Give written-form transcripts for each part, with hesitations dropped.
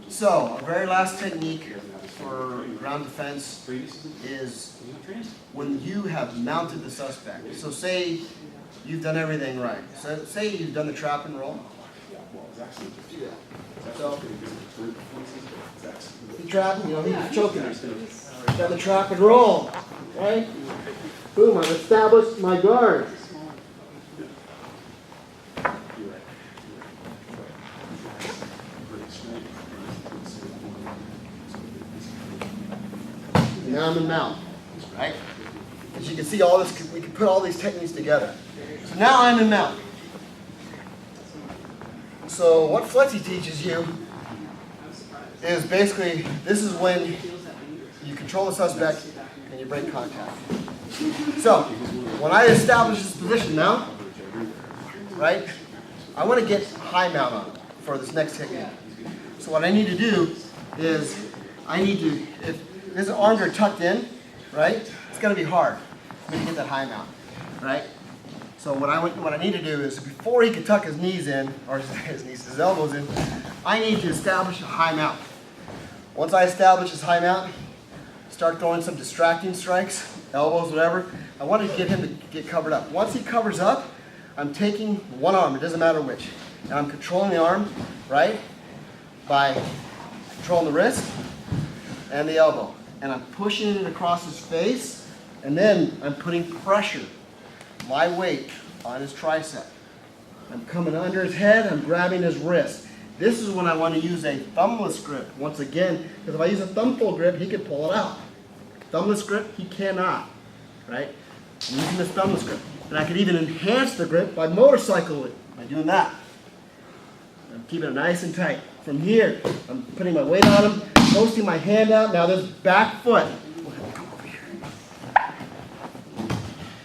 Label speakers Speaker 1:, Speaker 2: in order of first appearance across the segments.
Speaker 1: So, our very last technique for ground defense is when you have mounted the suspect. So say you've done everything right. So say you've done the trap and roll. So, he trapped, he's choking us. Done the trap and roll, right? Boom, I've established my guard. Now I'm in mount, right? As you can see, all this, we can put all these techniques together. So now I'm in mount. So what Flexi teaches you is basically, this is when you control the suspect and you break contact. So when I establish this position now, right, I want to get high mount on it for this next technique. So what I need to do is, if his arms are tucked in, right, it's going to be hard for me to get that high mount, right? So what I need to do is, before he can tuck his knees in, or his elbows in, I need to establish a high mount. Once I establish his high mount, start throwing some distracting strikes, elbows, whatever. I want to get him to get covered up. Once he covers up, I'm taking one arm, it doesn't matter which, and I'm controlling the arm, right, by controlling the wrist and the elbow. And I'm pushing it across his face, and then I'm putting pressure, my weight, on his tricep. I'm coming under his head, I'm grabbing his wrist. This is when I want to use a thumbless grip, once again, because if I use a thumb full grip, he can pull it out. Thumbless grip, he cannot, right? I'm using this thumbless grip. And I could even enhance the grip by motorcycle it, by doing that. I'm keeping it nice and tight. From here, I'm putting my weight on him, posting my hand out. Now this back foot, come over here.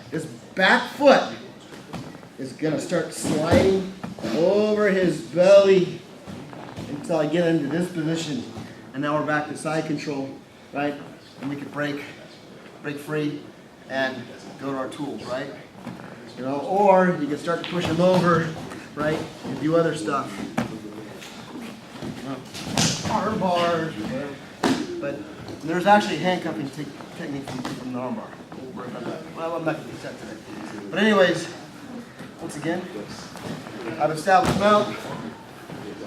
Speaker 1: This back foot is gonna start sliding over his belly until I get into this position. And now we're back to side control, right? And we can break free and go to our tools, right? Or you can start to push him over, right? And do other stuff. Arm bars, whatever. But there's actually a handcuffing technique from the arm bar. Well, I'm not going to do that today. But anyways, once again, I've established mount.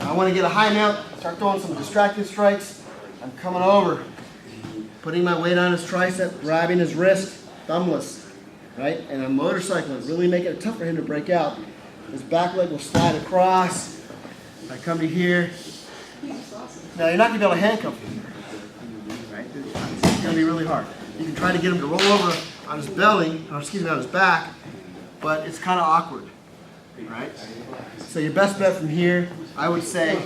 Speaker 1: I want to get a high mount, start throwing some distracting strikes. I'm coming over, putting my weight on his tricep, grabbing his wrist, thumbless, right? And I'm motorcycling, really making it tough for him to break out. His back leg will slide across. I come to here. Now you're not going to be able to handcuff him, right? It's going to be really hard. You can try to get him to roll over on his belly, or excuse me, on his back, but it's kind of awkward, right? So your best bet from here, I would say,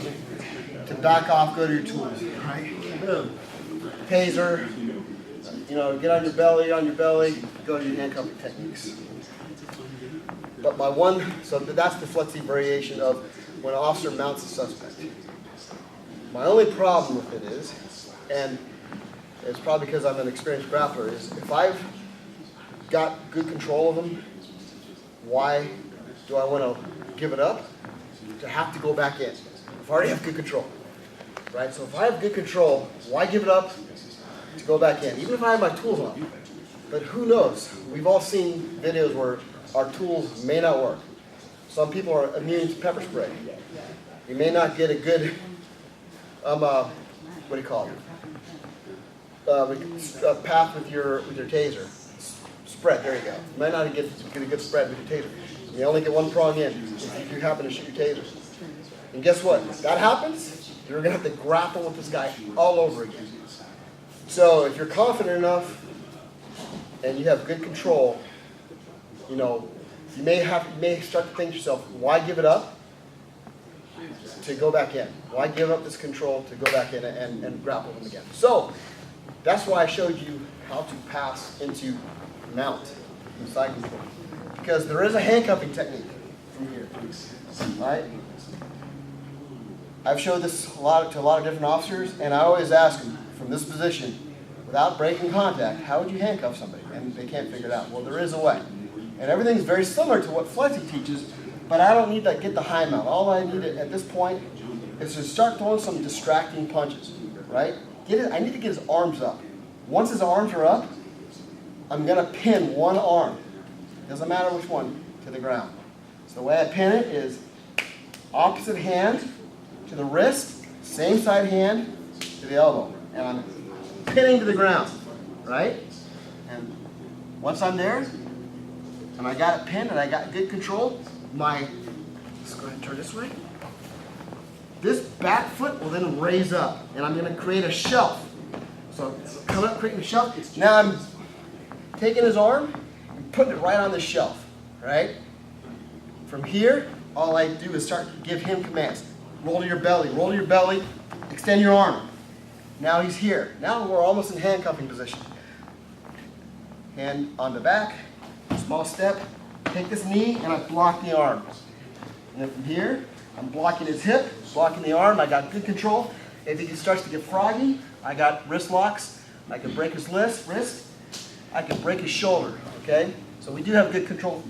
Speaker 1: to back off, go to your tools, right? Boom. Taser, get on your belly, go to your handcuffing techniques. But so that's the Flexi variation of when an officer mounts a suspect. My only problem with it is, and it's probably because I'm an experienced grappler, is if I've got good control of him, why do I want to give it up to have to go back in? If I already have good control, right? So if I have good control, why give it up to go back in? Even if I have my tools on. But who knows? We've all seen videos where our tools may not work. Some people are immune to pepper spray. You may not get a good what do you call it? Path with your taser. Spread, there you go. You might not get a good spread with your taser. You only get one prong in if you happen to shoot your taser. And guess what? If that happens, you're going to have to grapple with this guy all over again. So if you're confident enough and you have good control, you may start to think to yourself, why give it up to go back in? Why give up this control to go back in and grapple him again? So that's why I showed you how to pass into mount in side control. Because there is a handcuffing technique from here. Right? I've showed this to a lot of different officers, and I always ask them from this position, without breaking contact, how would you handcuff somebody? And they can't figure it out. Well, there is a way. And everything's very similar to what Flexi teaches, but I don't need to get the high mount. All I need at this point is to start throwing some distracting punches, right? I need to get his arms up. Once his arms are up, I'm going to pin one arm, doesn't matter which one, to the ground. So the way I pin it is opposite hand to the wrist, same side hand to the elbow. And I'm pinning to the ground, right? And once I'm there, and I got it pinned and I got good control, let's go ahead and turn this way. This back foot will then raise up, and I'm going to create a shelf. So coming up, creating a shelf. Now I'm taking his arm and putting it right on the shelf, right? From here, all I do is start to give him commands. Roll to your belly, extend your arm. Now he's here. Now we're almost in handcuffing position. Hand on the back, small step, take this knee, and I block the arm. And then from here, I'm blocking his hip, blocking the arm. I got good control. If he starts to get froggy, I got wrist locks. I can break his wrist. I can break his shoulder, okay? So we do have good control.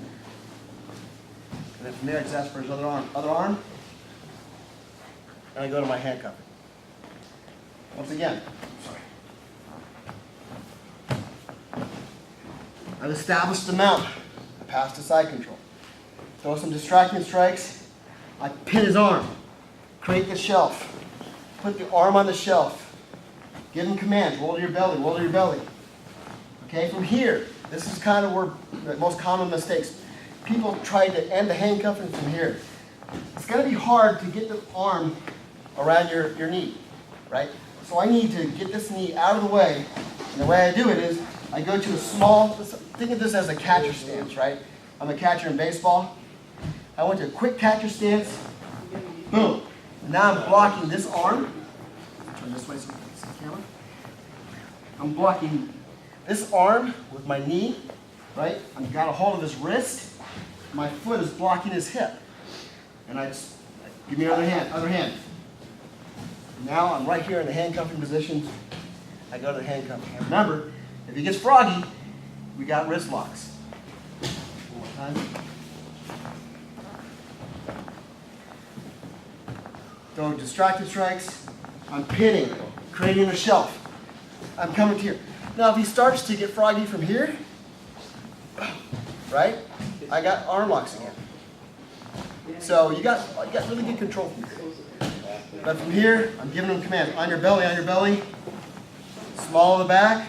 Speaker 1: And then from there, I just ask for his other arm. And I go to my handcuffing. Once again, I've established the mount. I pass to side control. Throw some distracting strikes. I pin his arm. Create the shelf. Put the arm on the shelf. Give him commands. Roll to your belly. Okay, from here, this is kind of where the most common mistakes. People try to end the handcuffing from here. It's going to be hard to get the arm around your knee, right? So I need to get this knee out of the way. And the way I do it is I go to a small, think of this as a catcher stance, right? I'm a catcher in baseball. I went to a quick catcher stance. Boom. And now I'm blocking this arm. Turn this way so you can see the camera. I'm blocking this arm with my knee, right? I've got a hold of his wrist. My foot is blocking his hip. And give me your other hand. Now I'm right here in the handcuffing position. I go to the handcuffing. And remember, if he gets froggy, we got wrist locks. One more time. Throw distracted strikes. I'm pinning, creating a shelf. I'm coming to here. Now if he starts to get froggy from here, right? I got arm locks again. So you got really good control from here. But from here, I'm giving him commands. On your belly. Small of the back.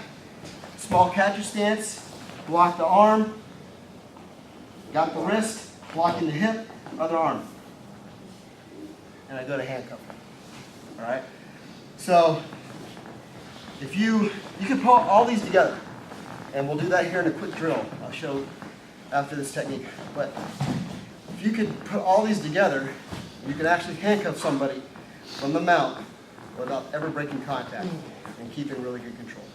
Speaker 1: Small catcher stance. Block the arm. Got the wrist. Blocking the hip. Other arm. And I go to handcuff. All right? So if you can put all these together. And we'll do that here in a quick drill. I'll show after this technique. But if you could put all these together, you can actually handcuff somebody from the mount without ever breaking contact and keeping really good control.